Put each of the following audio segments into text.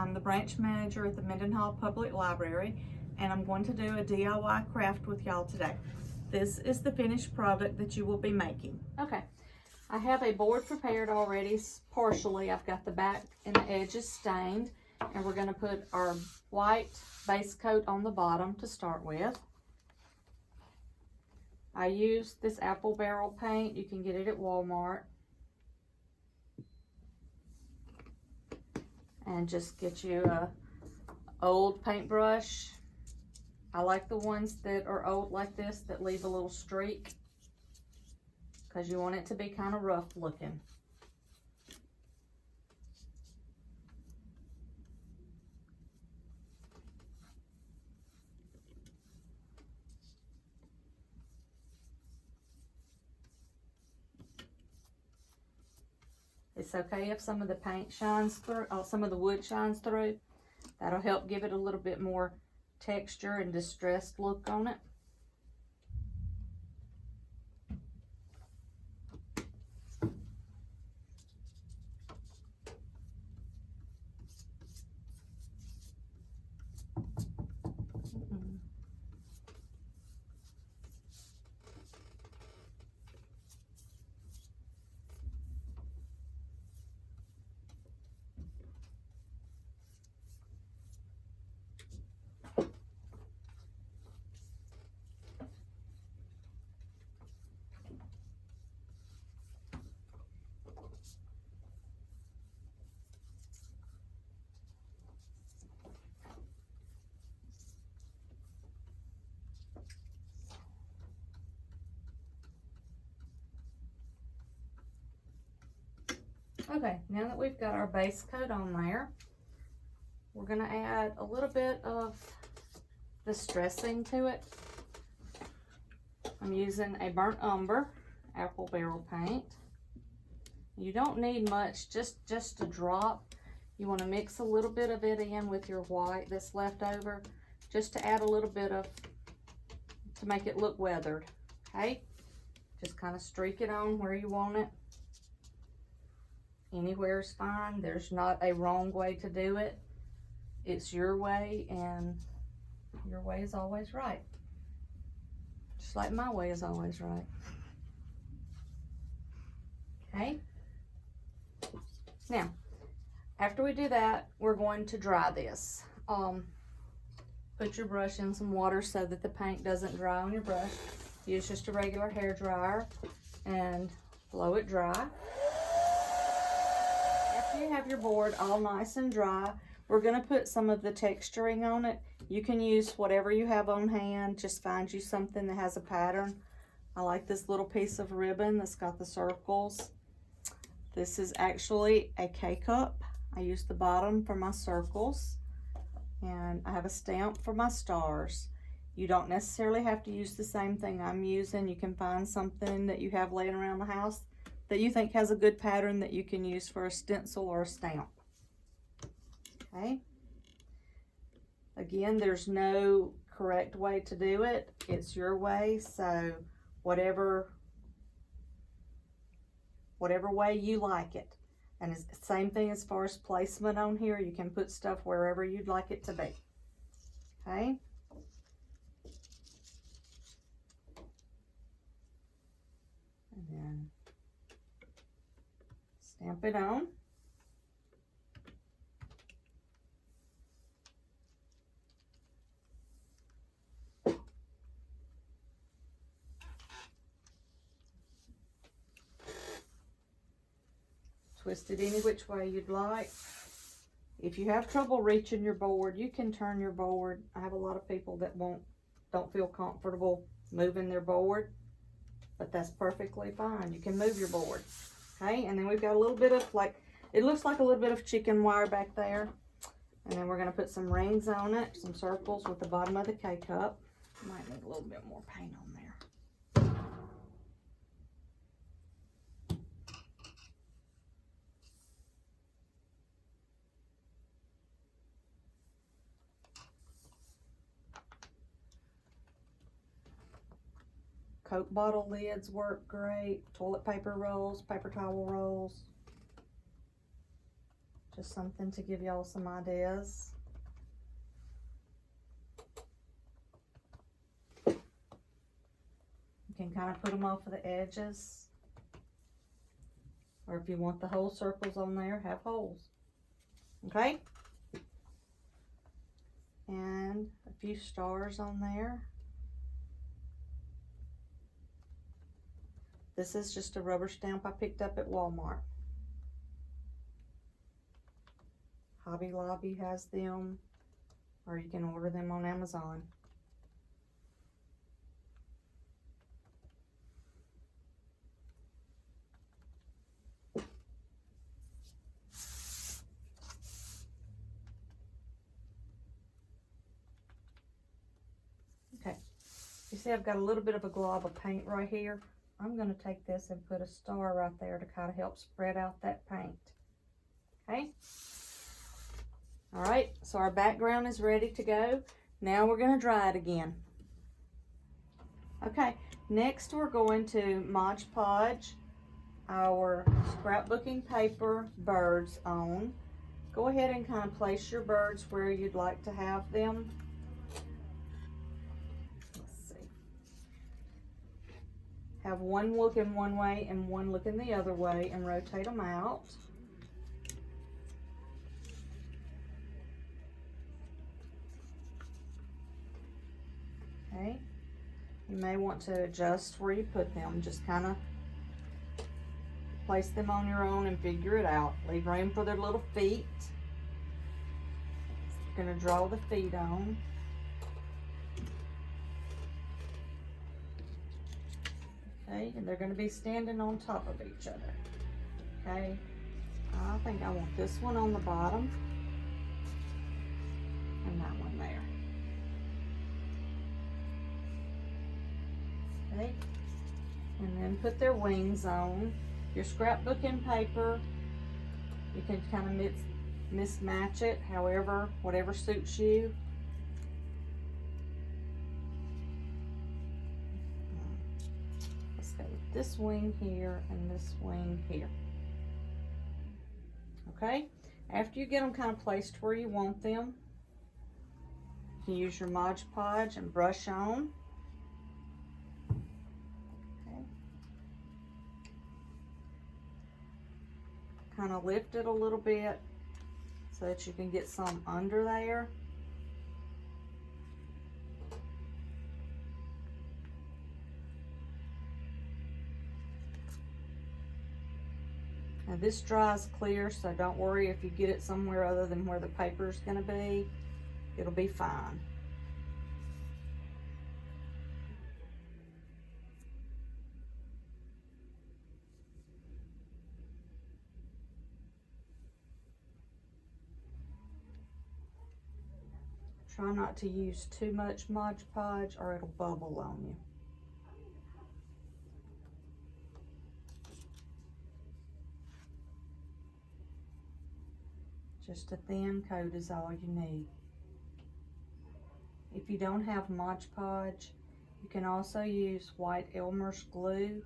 I'm the branch manager at the Mendenhall Public Library, and I'm going to do a DIY craft with y'all today. This is the finished product that you will be making. Okay, I have a board prepared already, partially. I've got the back and the edges stained, and we're going to put our white base coat on the bottom to start with. I use this apple barrel paint. You can get it at Walmart. And just get you a old paintbrush. I like the ones that are old like this that leave a little streak, because you want it to be kind of rough looking. It's okay if some of the paint shines through, some of the wood shines through. That'll help give it a little bit more texture and distressed look on it. Okay, now that we've got our base coat on there, we're going to add a little bit of distressing to it. I'm using a burnt umber apple barrel paint. You don't need much, just a drop. You want to mix a little bit of it in with your white that's left over, just to add a little bit of, to make it look weathered. Okay, just kind of streak it on where you want it. Anywhere is fine. There's not a wrong way to do it. It's your way, and your way is always right. Just like my way is always right. Okay. Now, after we do that, we're going to dry this. Put your brush in some water so that the paint doesn't dry on your brush. Use just a regular hair dryer and blow it dry. After you have your board all nice and dry, we're going to put some of the texturing on it. You can use whatever you have on hand. Just find you something that has a pattern. I like this little piece of ribbon that's got the circles. This is actually a K-cup. I use the bottom for my circles, and I have a stamp for my stars. You don't necessarily have to use the same thing I'm using. You can find something that you have laying around the house that you think has a good pattern that you can use for a stencil or a stamp. Okay. Again, there's no correct way to do it. It's your way, so whatever way you like it. And it's the same thing as far as placement on here. You can put stuff wherever you'd like it to be. Okay. And then stamp it on. Twist it any which way you'd like. If you have trouble reaching your board, you can turn your board. I have a lot of people that don't feel comfortable moving their board, but that's perfectly fine. You can move your board. Okay, and then we've got a little bit of, like, it looks like a little bit of chicken wire back there. And then we're going to put some rings on it, some circles with the bottom of the K-cup. Might need a little bit more paint on there. Coke bottle lids work great. Toilet paper rolls, paper towel rolls. Just something to give y'all some ideas. You can kind of put them off of the edges. Or if you want the whole circles on there, have holes. Okay? And a few stars on there. This is just a rubber stamp I picked up at Walmart. Hobby Lobby has them, or you can order them on Amazon. Okay, you see I've got a little bit of a glob of paint right here. I'm going to take this and put a star right there to kind of help spread out that paint. Okay. All right, so our background is ready to go. Now we're going to dry it again. Okay, next we're going to Mod Podge our scrapbooking paper birds on. Go ahead and kind of place your birds where you'd like to have them. Have one looking one way and one looking the other way, and rotate them out. Okay. You may want to adjust where you put them. Just kind of place them on your own and figure it out. Leave room for their little feet. You're going to draw the feet on. Okay, and they're going to be standing on top of each other. Okay, I think I want this one on the bottom and that one there. Okay, and then put their wings on. Your scrapbooking paper, you can kind of mismatch it, however, whatever suits you. This wing here and this wing here. Okay, after you get them kind of placed where you want them, you can use your Mod Podge and brush on. Okay. Kind of lift it a little bit so that you can get some under there. Now this dries clear, so don't worry if you get it somewhere other than where the paper is going to be. It'll be fine. Try not to use too much Mod Podge or it'll bubble on you. Just a thin coat is all you need. If you don't have Mod Podge, you can also use white Elmer's glue.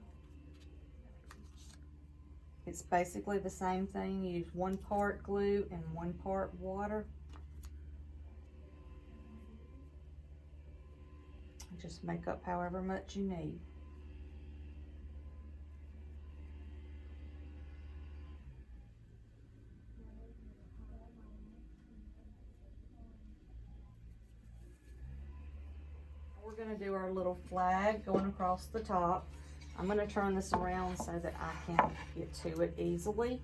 It's basically the same thing. You use 1 part glue and 1 part water. Just make up however much you need. We're going to do our little flag going across the top. I'm going to turn this around so that I can get to it easily.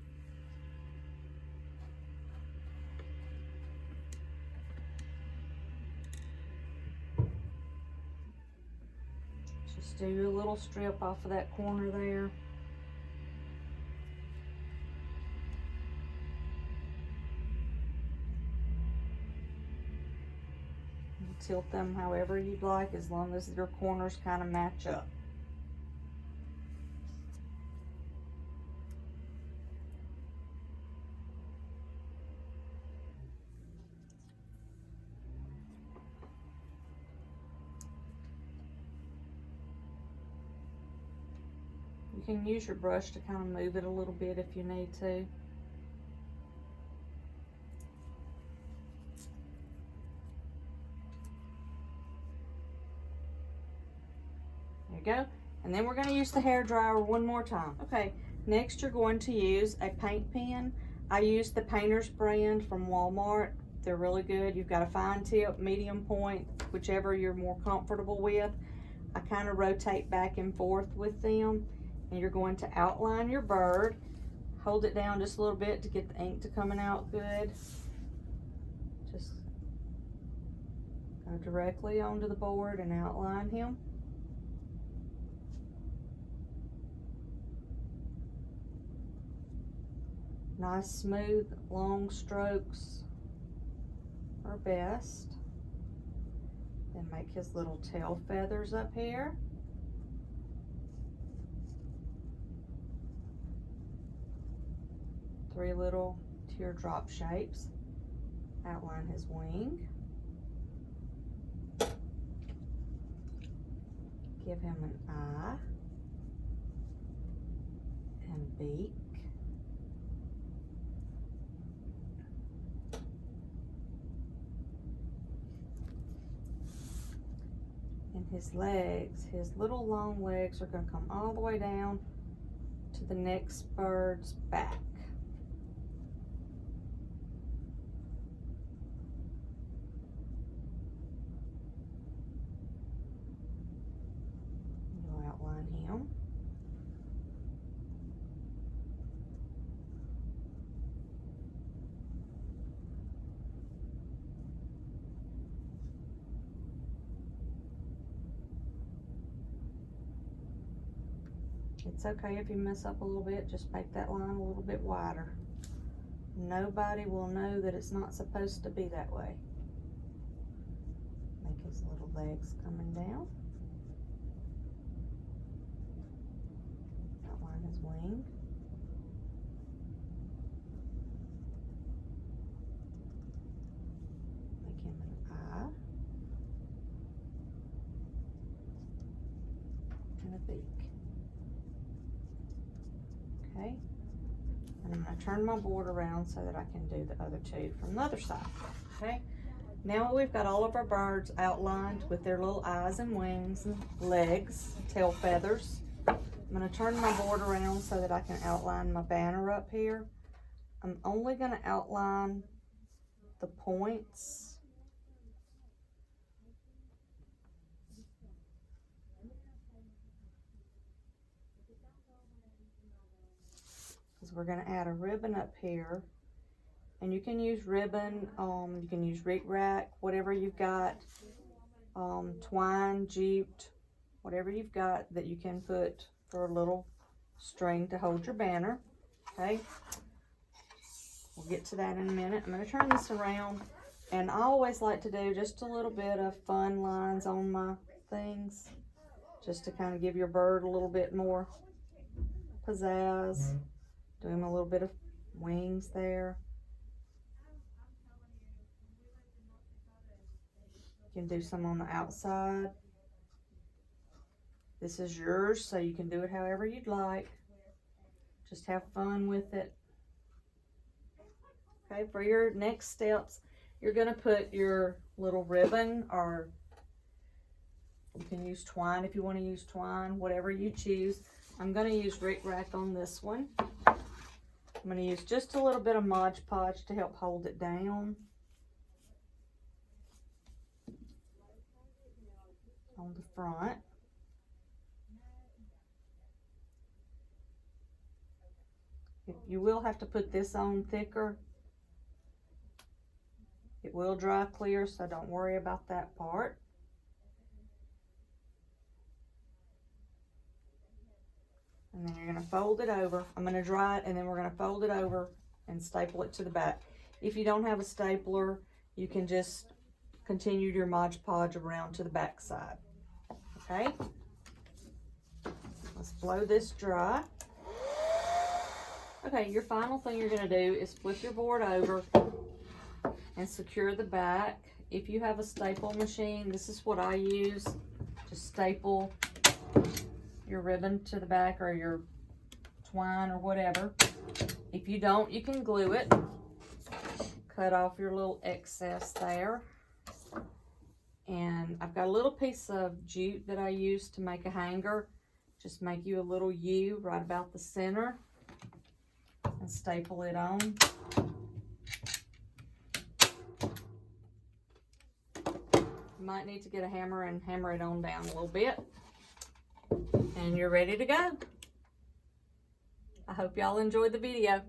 Just do a little strip off of that corner there. Tilt them however you'd like, as long as your corners kind of match up. You can use your brush to kind of move it a little bit if you need to. you go. And then we're going to use the hair dryer one more time. Okay, next you're going to use a paint pen. I use the Painter's brand from Walmart. They're really good. You've got a fine tip, medium point, whichever you're more comfortable with. I kind of rotate back and forth with them. And you're going to outline your bird. Hold it down just a little bit to get the ink to coming out good. Just go directly onto the board and outline him. Nice, smooth, long strokes are best. Then make his little tail feathers up here. Three little teardrop shapes. Outline his wing. Give him an eye and beak. And his legs, his little long legs are going to come all the way down to the next bird's back. You'll outline him. It's okay if you mess up a little bit, just make that line a little bit wider. Nobody will know that it's not supposed to be that way. Make his little legs coming down. Outline his wing. Make him an eye. And a beak. Okay, and I'm going to turn my board around so that I can do the other two from the other side. Okay, now we've got all of our birds outlined with their little eyes and wings and legs, tail feathers. I'm going to turn my board around so that I can outline my banner up here. I'm only going to outline the points. We're going to add a ribbon up here, and you can use ribbon, you can use rick-rack, whatever you've got, twine, jute, whatever you've got that you can put for a little string to hold your banner. Okay, we'll get to that in a minute. I'm going to turn this around, and I always like to do just a little bit of fun lines on my things, just to kind of give your bird a little bit more pizzazz. Doing a little bit of wings there. You can do some on the outside. This is yours, so you can do it however you'd like. Just have fun with it. Okay, for your next steps, you're going to put your little ribbon, or you can use twine if you want to use twine, whatever you choose. I'm going to use rick-rack on this one. I'm going to use just a little bit of Mod Podge to help hold it down on the front. You will have to put this on thicker. It will dry clear, so don't worry about that part. And then you're going to fold it over. I'm going to dry it, and then we're going to fold it over and staple it to the back. If you don't have a stapler, you can just continue your Mod Podge around to the back side. Okay? Let's blow this dry. Okay, your final thing you're going to do is flip your board over and secure the back. If you have a staple machine, this is what I use. Just staple your ribbon to the back, or your twine, or whatever. If you don't, you can glue it. Cut off your little excess there. And I've got a little piece of jute that I use to make a hanger. Just make you a little U right about the center and staple it on. You might need to get a hammer and hammer it on down a little bit. And you're ready to go. I hope y'all enjoyed the video.